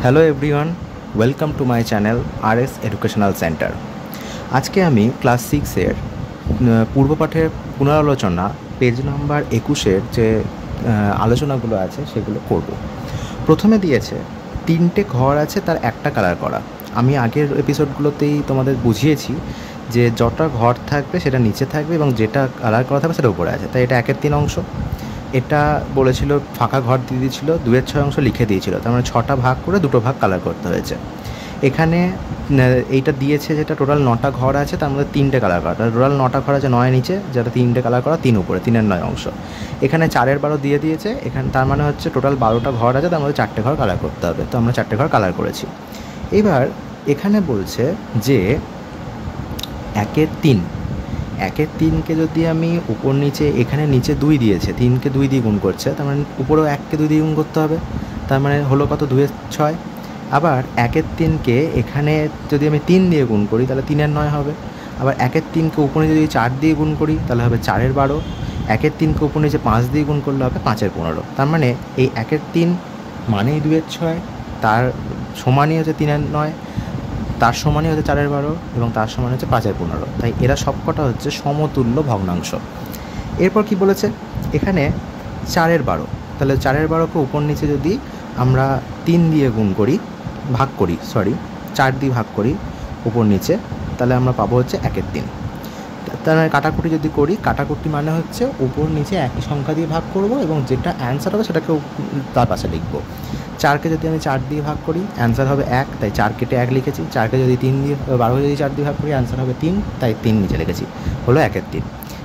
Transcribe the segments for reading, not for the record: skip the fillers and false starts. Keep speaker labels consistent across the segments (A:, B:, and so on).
A: Hello everyone, welcome to my channel RS educational centre. আজকে আমি class 6-এর পূর্বপাঠের পুনরালোচনা page number 21-এর যে আলোচনাগুলো আছে সেগুলো করব। প্রথমে দিয়েছে 3টে ঘর আছে, তার একটা কালার করা। আমি আগের এপিসোডগুলোতেই তোমাদের বুঝিয়েছি যে যটা ঘর থাকবে সেটা নিচে থাকবে এবং যেটা কালার করা থাকবে সেটা উপরে আছে। তাই এটা 1/3 অংশ। এটা বলেছিল ফাঁকা ঘর দিয়ে দিয়েছিল, 2/6 অংশ লিখে দিয়েছিল, তার মানে 6টা ভাগ করে 2টো ভাগ কালার করতে হয়েছে। এখানে এইটা দিয়েছে যেটা টোটাল 9টা ঘর আছে, তার মধ্যে 3টে কালার করা। টোটাল 9টা ঘর আছে, 9 নিচে, যেটা 3টে কালার করা, 3 উপরে, 3-এর 9 অংশ। এখানে 4-এর 12 দিয়ে দিয়েছে, এখানে তার মানে হচ্ছে টোটাল 12টা ঘর আছে, তার মধ্যে 4টে ঘর কালার করতে হবে। তো আমরা 4টে ঘর কালার করেছি। এবার এখানে বলছে যে 1/3 1/3কে যদি আমি উপর নিচে, এখানে নিচে 2 দিয়েছে, 3কে 2 দিয়ে গুণ করছে, তার মানে উপরেও 1কে 2 দিয়ে গুণ করতে হবে। তার মানে হলো কত, 2/6। আবার 1/3কে এখানে যদি আমি 3 দিয়ে গুণ করি তাহলে 3-এর 9 হবে। আবার 1/3কে উপরে যদি 4 দিয়ে গুণ করি তাহলে হবে 4-এর 12। 1/3কে উপর নিচে 5 দিয়ে গুণ করলে হবে 5-এর 15। তার মানে এই 1/3 মানেই 2/6, তার সমানই হচ্ছে 3-এর 9, তার সমানই হচ্ছে 4-এর 12 এবং তার সমান হচ্ছে 5-এর 15। তাই এরা সবকটা হচ্ছে সমতুল্য ভগ্নাংশ। এরপর কি বলেছে, এখানে 4-এর 12, তাহলে 4-এর 12কে উপর নিচে যদি আমরা 3 দিয়ে গুণ করি, 4 দিয়ে ভাগ করি উপর নিচে, তাহলে আমরা পাবো হচ্ছে 1/3। তার মানে কাটাকুটি যদি করি, কাটাকুটি মানে হচ্ছে উপর নিচে একই সংখ্যা দিয়ে ভাগ করব এবং যেটা অ্যান্সার হবে সেটাকে তার পাশে লিখব। 4কে যদি আমি 4 দিয়ে ভাগ করি অ্যান্সার হবে 1, তাই 4 কেটে 1 লিখেছি। 4কে যদি 3 দিয়ে, 12কে যদি 4 দিয়ে ভাগ করি অ্যান্সার হবে 3, তাই 3 নিচে লিখেছি, হলো 1/3।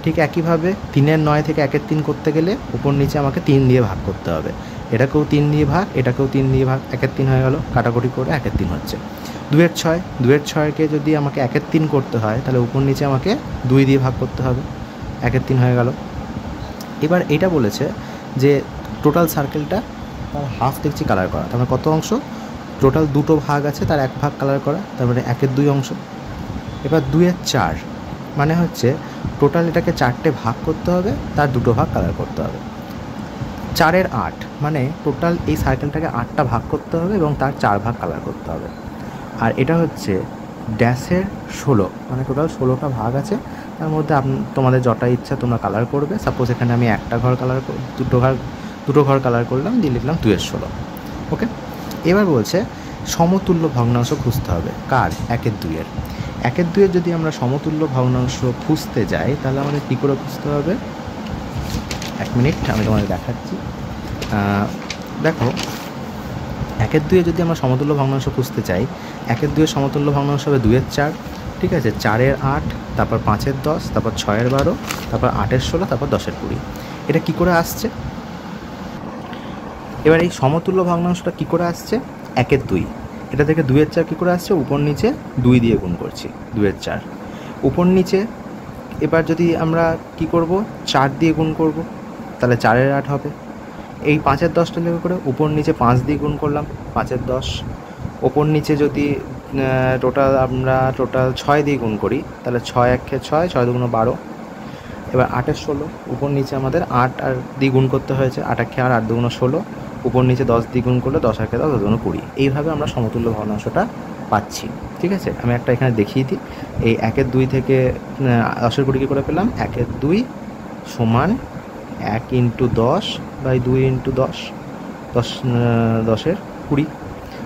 A: ঠিক একইভাবে 3-এর 9 থেকে 1/3 করতে গেলে উপর নিচে আমাকে 3 দিয়ে ভাগ করতে হবে। এটাকেও 3 দিয়ে ভাগ, এটাকেও 3 দিয়ে ভাগ, 1/3 হয়ে গেল। কাটাকুটি করে 1/3 হচ্ছে। 2/6কে যদি আমাকে 1/3 করতে হয় তাহলে উপর নিচে আমাকে 2 দিয়ে ভাগ করতে হবে, 1/3 হয়ে গেল। এবার এটা বলেছে যে টোটাল সার্কেলটা তার হাফ দেখছি কালার করা, তার মানে কত অংশ, টোটাল 2টো ভাগ আছে, তার 1 ভাগ কালার করা, তার মানে 1/2 অংশ। এবার 2/4 মানে হচ্ছে টোটাল এটাকে 4টে ভাগ করতে হবে, তার 2টো ভাগ কালার করতে হবে। 4-এর 8 মানে টোটাল এই সার্কেলটাকে 8টা ভাগ করতে হবে এবং তার 4 ভাগ কালার করতে হবে। আর এটা হচ্ছে ড্যাশের 16, মানে টোটাল 16টা ভাগ আছে, তার মধ্যে তোমাদের যটা ইচ্ছা তোমরা কালার করবে। সাপোজ এখানে আমি একটা ঘর কালার, দুটো ঘর কালার করলাম, দিয়ে লিখলাম 2/16। ওকে, এবার বলছে সমতুল্য ভগ্নাংশ খুঁজতে হবে। কার? 1/2-এর। 1/2-এর যদি আমরা সমতুল্য ভগ্নাংশ খুঁজতে যাই তাহলে আমাদের কী করে খুঁজতে হবে, 1 মিনিট আমি তোমাদের দেখাচ্ছি। দেখো, 1/2-এ যদি আমরা সমতুল্য ভগ্নাংশ খুঁজতে চাই, 1/2-এর সমতুল্য ভগ্নাংশ হবে 2/4, ঠিক আছে, 4-এর 8, তারপর 5-এর 10, তারপর 6-এর 12, তারপর 8-এর 16, তারপর 10-এর 20। এটা কী করে আসছে? এবার এই সমতুল্য ভগ্নাংশটা কী করে আসছে? 1/2। এটা থেকে 2/4 কী করে আসছে? উপর নিচে 2 দিয়ে গুণ করছি, 2/4 উপর নিচে। এবার যদি আমরা কি করব, 4 দিয়ে গুণ করব, তাহলে 4-এর 8 হবে। এই 5-এর 10টা লেগে করে উপর নিচে 5 দিয়ে গুণ করলাম, 5-এর 10। ওপর নিচে যদি টোটাল 6 দিয়ে গুণ করি তাহলে 6 1 6, 6 2 12। এবার 8-এর 16, উপর নিচে আমাদের 8 আর দিয়ে গুণ করতে হয়েছে, 8 1 আর 8 2 16। উপর নিচে 10 দিয়ে গুণ করলে 10 1 10, 10 20। এইভাবে আমরা সমতুল্য ভগ্নাংশটা পাচ্ছি। ঠিক আছে, আমি একটা এখানে দেখিয়ে দিই। এই 1/2 থেকে 10-এর 20 কী করে পেলাম? 1/2 সমান 1 × 10/2 × 10, 10-এর 20।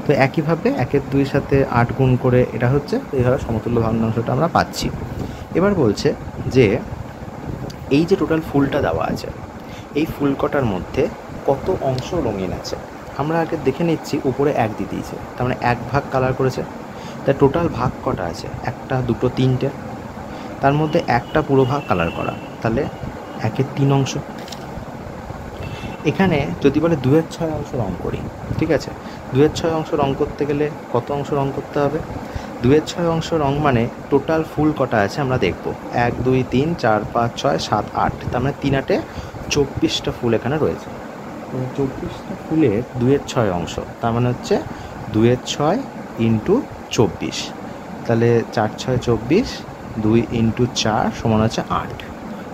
A: তো একইভাবে 1/2-এর সাথে 8 গুণ করে এটা হচ্ছে, এইভাবে সমতুল্য ভগ্নাংশটা আমরা পাচ্ছি। এবার বলছে যে এই যে টোটাল ফুলটা দেওয়া আছে, এই ফুল কটার মধ্যে কত অংশ রঙিন আছে। আমরা আগে দেখে নিচ্ছি, উপরে 1 দিয়ে দিয়েছে, তার মানে 1 ভাগ কালার করেছে। তাই টোটাল ভাগ কটা আছে? 1টা 2টো 3টে, তার মধ্যে 1টা পুরো ভাগ কালার করা, তাহলে 1/3 অংশ। এখানে যদি বলে 2/6 অংশ রঙ করি, ঠিক আছে, 2/6 অংশ রঙ করতে গেলে কত অংশ রঙ করতে হবে? 2/6 অংশ রঙ মানে টোটাল ফুল কটা আছে আমরা দেখব, 1 2 3 4 5 6 7 8, তার মানে 3 8 24টা ফুল এখানে রয়েছে। 24টা ফুলের 2/6 অংশ, তার মানে হচ্ছে 2/6 × 24, তাহলে 4 6 24, 2 × 4 সমান হচ্ছে 8।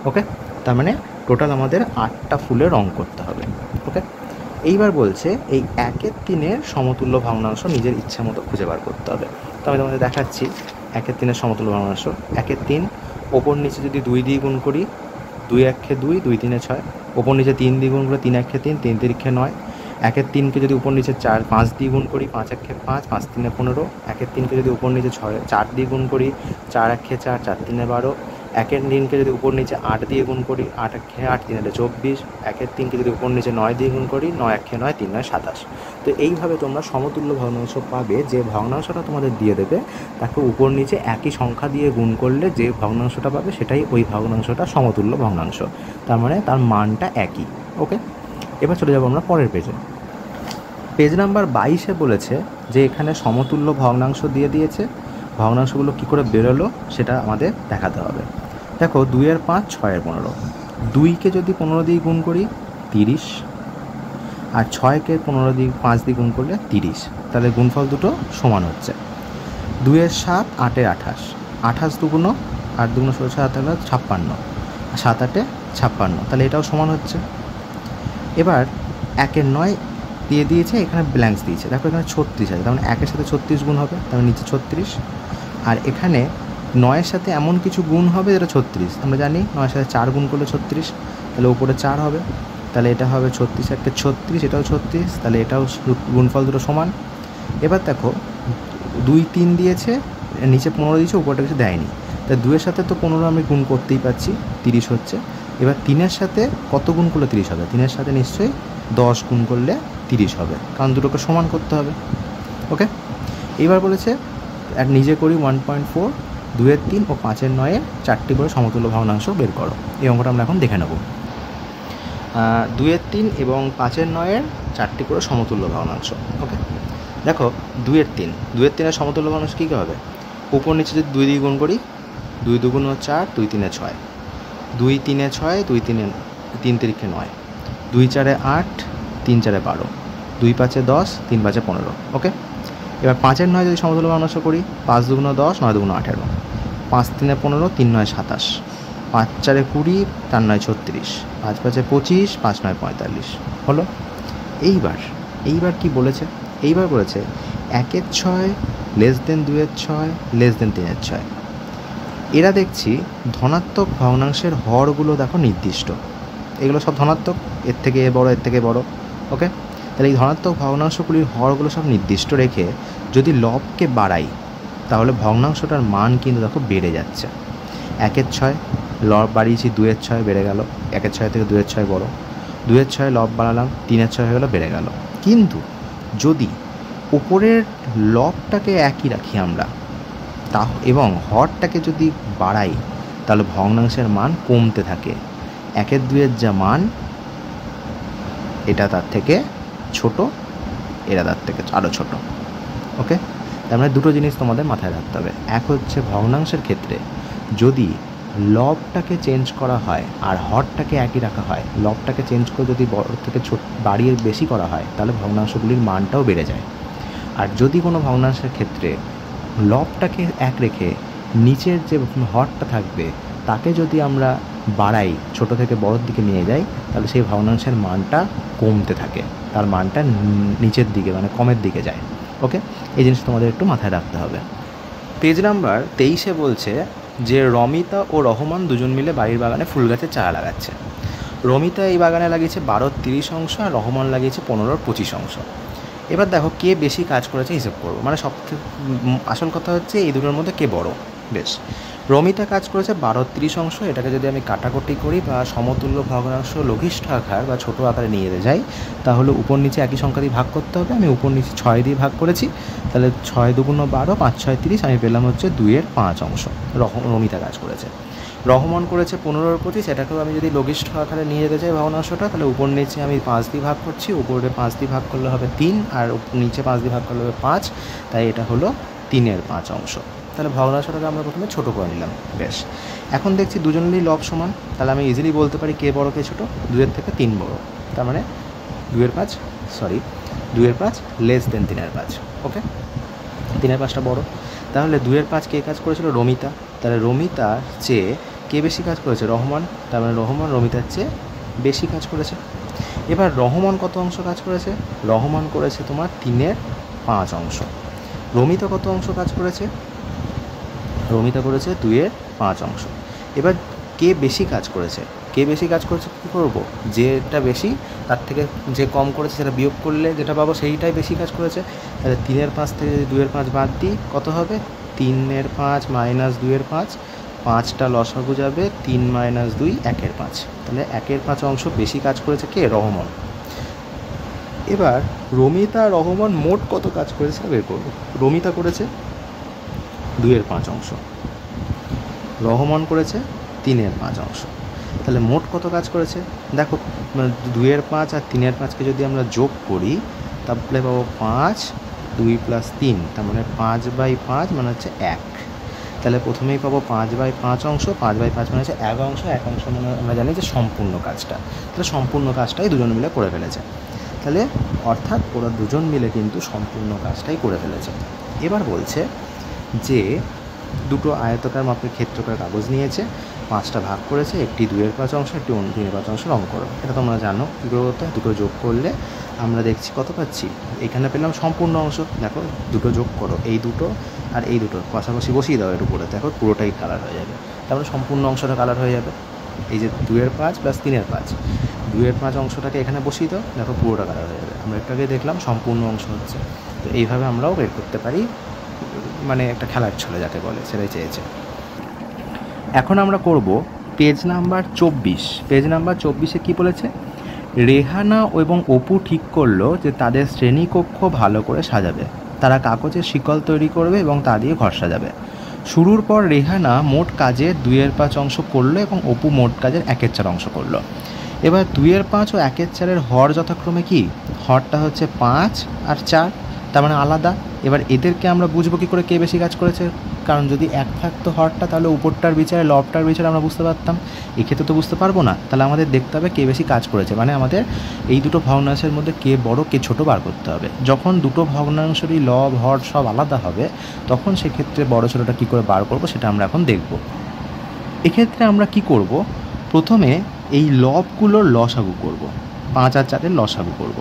A: ওকে, তার মানে টোটাল আমাদের 8টা ফুলে রঙ করতে হবে। ওকে, এইবার বলছে এই 1/3 সমতুল্য ভগ্নাংশ নিজের ইচ্ছা মতো খুঁজে বার করতে হবে। তো আমি তোমাদের দেখাচ্ছি 1/3 সমতুল্য ভগ্নাংশ। 1/3 ওপর নিচে যদি 2 দিয়ে গুণ করি, 2 1 2, 2 3 6, ওপর নিচে 3 দিয়ে গুণ করে 3 1 3, 3 3 9। 1/3কে যদি উপর নিচে 5 দিয়ে গুণ করি, 5 1 5, 5 3 15। 1/3কে যদি উপর নিচে 4 দিয়ে গুণ করি, 4 1 4, 4 3 12। 1/3কে যদি উপর নিচে 8 দিয়ে গুণ করি, 8 1 8, 3 24। 1/3কে যদি উপর নিচে 9 দিয়ে গুণ করি, 9 1 9, 3 9 27। তো এইভাবে তোমরা সমতুল্য ভগ্নাংশ পাবে। যে ভগ্নাংশটা তোমাদের দিয়ে দেবে তাকে উপর নিচে একই সংখ্যা দিয়ে গুণ করলে যে ভগ্নাংশটা পাবে সেটাই ওই ভগ্নাংশটা সমতুল্য ভগ্নাংশ, তার মানে তার মানটা একই। ওকে, এবার চলে যাবো আমরা পরের পেজে। পেজ নাম্বার 22-এ বলেছে যে এখানে সমতুল্য ভগ্নাংশ দিয়ে দিয়েছে, ভগ্নাংশগুলো কী করে বেরোলো সেটা আমাদের দেখাতে হবে। দেখো 2 এর 5, 6 এর 15। 2কে যদি 15 দিয়ে গুণ করি 30, আর 6কে 15 দিয়ে 5 দিয়ে গুণ করলে 30, তাহলে গুণফল দুটো সমান হচ্ছে। 2 এর 7, 8 এর 28। 28 দুগুণ 8 দুগুণ 16, 7 হলো 56, 7 8 56, তাহলে এটাও সমান হচ্ছে। এবার 1 এর 9 দিয়ে দিয়েছে, এখানে ব্ল্যাঙ্কস দিয়েছে। দেখো এখানে 36 আছে, তার মানে 1 এর সাথে 36 গুণ হবে, তার মানে নিচে 36। আর এখানে 9 এর সাথে এমন কিছু গুণ হবে যেটা 36। আমরা জানি 9 এর সাথে 4 গুণ করলে 36, তাহলে উপরে 4 হবে, তাহলে এটা হবে 36 1 36, এটাও 36, তাহলে এটাও গুণফল দুটো সমান। এবার দেখো 2 3 দিয়েছে, নিচে 15 দিয়েছে, উপরটা কিছু দেয়নি, তাই 2 এর সাথে তো 15 আমি গুণ করতেই পারছি, 30 হচ্ছে। এবার 3 এর সাথে কত গুণ করলে 30 হবে? 3 এর সাথে নিশ্চয়ই 10 গুণ করলে 30 হবে, কারণ দুটোকে সমান করতে হবে। ওকে, এইবার বলেছে আর নিজে করি 1.4, 2 এর 3 ও 5 এর 9 এর 4টি করে সমতুল্য ভগ্নাংশ বের করো। এই অঙ্কটা আমরা এখন দেখে নেব। 2 এর 3 এবং 5 এর 9 এর 4টি করে সমতুল্য ভগ্নাংশ। ওকে, দেখো 2 এর 3, 2 এর 3 এর সমতুল্য ভগ্নাংশ কী হবে? উপর নিচে যদি 2 দিয়ে গুণ করি, 2 2 4, 2 3 6, 2 3 6, 2 3 3 9, 2 4 8, 3 4 12, 2 5 10, 3 5 15। ওকে, এবার 5 এর 9 যদি সমতুল্য ভগ্নাংশ করি, 5 2 10, 9 2 18, 5 3 15, 3 9 27, 5 4 20, 4 9 36, 5 5 25, 5 9 45 হলো। এইবার কি বলেছে? এইবার বলেছে 1 এর 6 লেস দেন 2 এর 6 লেস দেন 3 এর 6। এরা দেখছি ধনাত্মক ভগ্নাংশের হরগুলো দেখো নির্দিষ্ট, এগুলো সব ধনাত্মক, এর থেকে এ বড়ো, এর থেকে বড়ো। ওকে, তাহলে এই ধনাত্মক ভগ্নাংশগুলির হরগুলো সব নির্দিষ্ট রেখে যদি লবকে বাড়াই তাহলে ভগ্নাংশটার মান কিন্তু দেখো বেড়ে যাচ্ছে। 1 এর 6 লব বাড়িয়েছি, 2 এর 6 বেড়ে গেল, 1 এর 6 থেকে 2 এর 6 বড়, 2 এর 6 লব বাড়ালাম, 3 এর 6 হয়ে গেলো, বেড়ে গেল। কিন্তু যদি উপরের লবটাকে একই রাখি আমরা এবং হরটাকে যদি বাড়াই তাহলে ভগ্নাংশের মান কমতে থাকে। 1 এর 2 এর যা মান এটা তার থেকে ছোট, এরা তার থেকে আরও ছোট। ওকে, তার মানে দুটো জিনিস তোমাদের মাথায় রাখতে হবে। এক হচ্ছে ভগ্নাংশের ক্ষেত্রে যদি লবটাকে চেঞ্জ করা হয় আর হরটাকে একই রাখা হয়, লবটাকে চেঞ্জ করে যদি বড় থেকে ছোট বাড়িয়ে বেশি করা হয় তাহলে ভগ্নাংশগুলির মানটাও বেড়ে যায়। আর যদি কোনো ভগ্নাংশের ক্ষেত্রে লবটাকে এক রেখে নিচের যে হরটা থাকবে তাকে যদি আমরা বাড়াই, ছোট থেকে বড়োর দিকে নিয়ে যাই, তাহলে সেই ভগ্নাংশের মানটা কমতে থাকে, তার মানটা নিচের দিকে মানে কমের দিকে যায়। ওকে, এই জিনিস তোমাদের একটু মাথায় রাখতে হবে। পেজ নাম্বার 23-এ বলছে যে রমিতা ও রহমান দুজন মিলে বাড়ির বাগানে ফুল গাছের চারা লাগাচ্ছে। রমিতা এই বাগানে লাগিয়েছে 12 30 অংশ আর রহমান লাগিয়েছে 15 25 অংশ। এবার দেখো কে বেশি কাজ করেছে হিসেব করবো, মানে সবথেকে আসল কথা হচ্ছে এই দুটোর মধ্যে কে বড়। বেশ, রমিতা কাজ করেছে 12 30 অংশ। এটাকে যদি আমি কাটাকুটি করি বা সমতুল্য ভগ্নাংশ লঘিষ্ঠ আকার বা ছোটো আকারে নিয়ে যাই তাহলে উপর নিচে একই সংখ্যা দিয়ে ভাগ করতে হবে। আমি উপর নিচে 6 দিয়ে ভাগ করেছি, তাহলে 6 2 12, 5 6 30, আমি পেলাম হচ্ছে 2 এর 5 অংশ রমিতা কাজ করেছে। রহমান করেছে 15 25, এটাকেও আমি যদি লঘিষ্ঠ আকারে নিয়ে যেতে চাই ভগ্নাংশটা, তাহলে উপর নিচে আমি 5 দিয়ে ভাগ করছি, উপরে 5 দিয়ে ভাগ করলে হবে 3 আর নিচে 5 দিয়ে ভাগ করলে হবে 5, তাই এটা হলো 3 এর 5 অংশ। তাহলে ভগ্নাংশটাকে আমরা প্রথমে ছোটো করে নিলাম। বেশ, এখন দেখছি দুজনেরই লব সমান, তাহলে আমি ইজিলি বলতে পারি কে বড় কে ছোটো। 2 এর থেকে 3 বড়, তার মানে 2 এর 5 লেস দেন 3 এর 5। ওকে, 3 এর 5টা বড়ো, তাহলে 2 এর 5 কে কাজ করেছিল? রমিতা। তাহলে রমিতার চেয়ে কে বেশি কাজ করেছে? রহমান। তার মানে রহমান রমিতার চেয়ে বেশি কাজ করেছে। এবার রহমন কত অংশ কাজ করেছে? রহমন করেছে তোমার 3/5 অংশ। রমিতা কত অংশ কাজ করেছে? রমিতা করেছে 2/5 অংশ। এবার কে বেশি কাজ করেছে? কে বেশি কাজ করেছে কী করবো? যেটা বেশি তার থেকে যে কম করেছে সেটা বিয়োগ করলে যেটা পাবো সেইটাই বেশি কাজ করেছে। তাহলে 3/5 থেকে যদি 2/5 বাদ দিই কত হবে? 3/5 মাইনাস 2/5, 5টা লসাগু যাবে, 3 মাইনাস 2 1/5। তাহলে 1/5 অংশ বেশি কাজ করেছে কে? রহমন। এবার রমিতা আর রহমন মোট কত কাজ করেছে বের করবো। রমিতা করেছে 2/5 অংশ, রহমন করেছে 3/5 অংশ। তাহলে মোট কত কাজ করেছে? দেখো 2/5 আর 3/5কে যদি আমরা যোগ করি তাহলে পাবো 5, 2 প্লাস 3, তার মানে 5/5 মানে হচ্ছে 1। তাহলে প্রথমেই পাবো 5/5 অংশ, 5/5 মানে হচ্ছে 1 অংশ, 1 অংশ মানে আমরা জানি যে সম্পূর্ণ কাজটা। তাহলে সম্পূর্ণ কাজটাই দুজন মিলে করে ফেলেছে। তাহলে অর্থাৎ ওরা দুজন মিলে কিন্তু সম্পূর্ণ কাজটাই করে ফেলেছে। এবার বলছে যে দুটো আয়তকার মাপের ক্ষেত্রকার কাগজ নিয়েছে, 5টা ভাগ করেছে, একটি 2/5 অংশ, একটি 3/5 অংশ রং করো। এটা তোমরা জানো কী করে করতে হয়। দুটো যোগ করলে আমরা দেখছি কত পাচ্ছি। এখানে পেলাম সম্পূর্ণ অংশ। দেখো দুটো যোগ করো, এই দুটো আর এই দুটো পাশাপাশি বসিয়ে দাও এর উপরে, দেখো পুরোটাই কালার হয়ে যাবে। তারপরে সম্পূর্ণ অংশটা কালার হয়ে যাবে। এই যে 2/5 প্লাস 3/5, 2/5 অংশটাকে এখানে বসিয়ে দাও, দেখো পুরোটা কালার হয়ে যাবে। আমরা একটু আগে দেখলাম সম্পূর্ণ অংশ হচ্ছে। তো এইভাবে আমরাও বের করতে পারি, মানে একটা খেলার ছলে যাকে বলে, সেটাই চেয়েছে। এখন আমরা করব পেজ নাম্বার 24। পেজ নাম্বার 24-এ কী বলেছে? রেহানা এবং অপু ঠিক করলো যে তাদের শ্রেণীকক্ষ ভালো করে সাজাবে। তারা কাগজের শিকল তৈরি করবে এবং তা দিয়ে ঘর সাজাবে। শুরুর পর রেহানা মোট কাজের 2/5 অংশ করলো এবং অপু মোট কাজের 1/4 অংশ করলো। এবার 2/5 ও 1/4 হর যথাক্রমে কি? হরটা হচ্ছে 5 আর 4, তার মানে আলাদা। এবার এদেরকে আমরা বুঝবো কী করে কে বেশি কাজ করেছে? কারণ যদি 1 থাকতো হরটা তাহলে উপরটার বিচারে লবটার বিচারে আমরা বুঝতে পারতাম। এক্ষেত্রে তো বুঝতে পারবো না। তাহলে আমাদের দেখতে হবে কে বেশি কাজ করেছে, মানে আমাদের এই দুটো ভগ্নাংশের মধ্যে কে বড় কে ছোট বার করতে হবে। যখন দুটো ভগ্নাংশেরই লব হর সব আলাদা হবে তখন সেক্ষেত্রে বড় ছোটোটা কী করে বার করব সেটা আমরা এখন দেখব। এক্ষেত্রে আমরা কি করব? প্রথমে এই লবগুলোর লসাগু করব, 5 আর 4-এর লসাগু করব।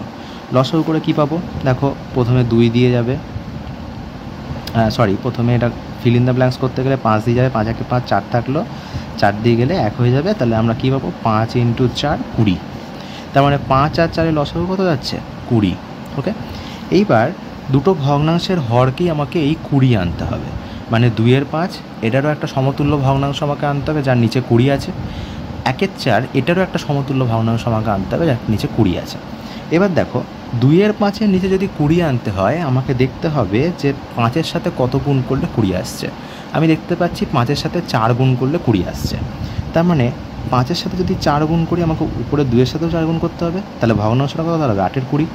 A: লসাগু করে কি পাবো? দেখো প্রথমে 2 দিয়ে যাবে, প্রথমে এটা ফিল ইন দ্য ব্ল্যাঙ্কস করতে গেলে 5 দিয়ে যাবে, 5 1 5, 4 থাকলো, 4 দিয়ে গেলে 1 হয়ে যাবে। তাহলে আমরা কী পাবো? 5 × 4 20। তার মানে 5 আর 4-এর লসাগু কত যাচ্ছে? 20। ওকে, এইবার দুটো ভগ্নাংশের হরকেই আমাকে এই 20 আনতে হবে। মানে 2/5 এটারও একটা সমতুল্য ভগ্নাংশ আমাকে আনতে হবে যার নিচে 20 আছে। 1/4 এটারও একটা সমতুল্য ভগ্নাংশ আমাকে আনতে হবে যার নিচে 20 আছে। এবার দেখো 2/5-এর নিচে যদি 20 আনতে হয় আমাকে দেখতে হবে যে 5-এর সাথে কত গুণ করলে 20 আসছে। আমি দেখতে পাচ্ছি 5-এর সাথে 4 গুণ করলে 20 আসছে। তার মানে 5-এর সাথে যদি 4 গুণ করি আমাকে উপরে 2-এর সাথেও 4 গুণ করতে হবে। তাহলে ভগ্নাংশটা কত দাঁড়াবে? 8/20।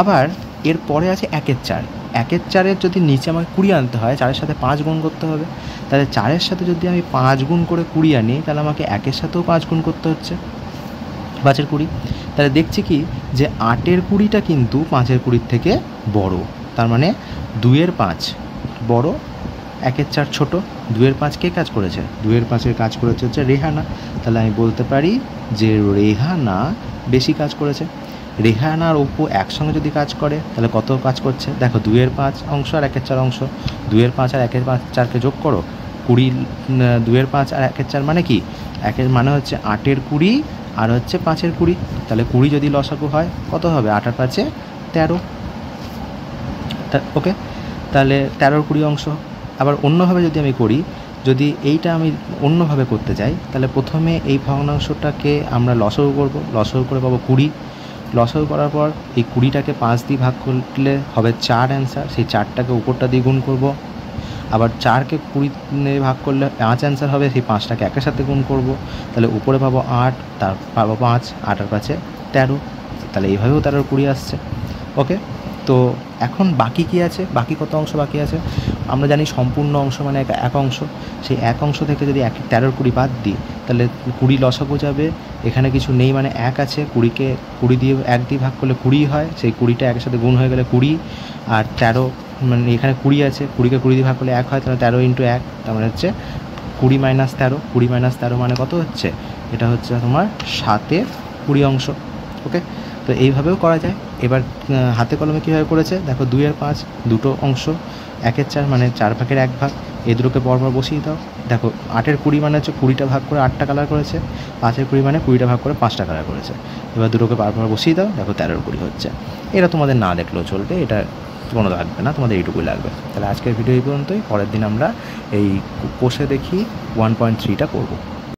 A: আবার এর পরে আছে 1/4। 1/4-এর যদি নিচে আমাকে 20 আনতে হয় 4-এর সাথে 5 গুণ করতে হবে। তাহলে 4-এর সাথে যদি আমি 5 গুণ করে 20 আনি তাহলে আমাকে 1-এর সাথেও 5 গুণ করতে হচ্ছে, 5/20। তাহলে দেখছি কি যে 8/20টা কিন্তু 5/20 থেকে বড়। তার মানে 2/5 বড়, 1/4 ছোট। 2/5 কে কাজ করেছে? 2/5-এর কাজ করেছে হচ্ছে রেহানা। তাহলে আমি বলতে পারি যে রেহানা বেশি কাজ করেছে। রেহানা আর অপু একসঙ্গে যদি কাজ করে তাহলে কত কাজ করছে? দেখো 2/5 অংশ আর 1/4 অংশ, 2/5 আর 1/4কে যোগ করো, 20। 2/5 আর 1/4 মানে কি? 1-এর মানে হচ্ছে 8/20 আর হচ্ছে 5/20। তাহলে 20 যদি লসাগু হয় কত হবে? 8 আর 5-এ 13। ওকে, তাহলে 13/20 অংশ। আবার অন্যভাবে যদি আমি করি, যদি এইটা আমি অন্যভাবে করতে চাই তাহলে প্রথমে এই ভগ্নাংশটাকে আমরা লসাগু করব। লসাগু করে পাবো 20। লসাগু করার পর এই 20টাকে 5 দিয়ে ভাগ করলে হবে 4 অ্যান্সার। সেই 4টাকে উপরটা দিয়ে গুণ করব। আবার 4কে 20 ভাগ করলে 5 অ্যান্সার হবে। সেই 5টাকে 1-এর সাথে গুণ করব। তাহলে উপরে পাবো 8, তার পাবো 5, 8 আর 5-এ 13। তাহলে এইভাবেও 13/20 আসছে। ওকে, তো এখন বাকি কি আছে? বাকি কত অংশ বাকি আছে? আমরা জানি সম্পূর্ণ অংশ মানে 1 অংশ। সেই 1 অংশ থেকে যদি 13/20 বাদ দিই তাহলে 20 লসাগু যাবে। এখানে কিছু নেই মানে 1 আছে, 20কে 20 দিয়ে 1 দিয়ে ভাগ করলে 20 হয়। সেই 20টা 1-এর সাথে গুণ হয়ে গেলে 20, আর 13 মানে এখানে 20 আছে, 20কে 20 দিয়ে ভাগ করলে 1 হয়। তাহলে 13 × 1, তার মানে হচ্ছে 20 - 13। 20 - 13 মানে কত হচ্ছে? এটা হচ্ছে তোমার 7/20 অংশ। ওকে, তো এইভাবেও করা যায়। এবার হাতে কলমে কীভাবে করেছে দেখো, 2 এর 5 দুটো অংশ, 1 এর 4 মানে 4 ভাগের 1 ভাগ, এই দুটোকে পরপর বসিয়ে দাও। দেখো 8 এর 20 মানে হচ্ছে 20টা ভাগ করে 8টা কালার করেছে, 5 এর 20 মানে 20টা ভাগ করে 5টা কালার করেছে। এবার দুটোকে পরপর বসিয়ে দাও, দেখো 13 এর 20 হচ্ছে। এটা তোমাদের না দেখলেও চলবে, এটা কোনো লাগবে না, তোমাদের এইটুকুই লাগবে। তাহলে আজকের ভিডিও এই পর্যন্তই। পরের দিন আমরা এই কোষে দেখি 1.3টা করবো।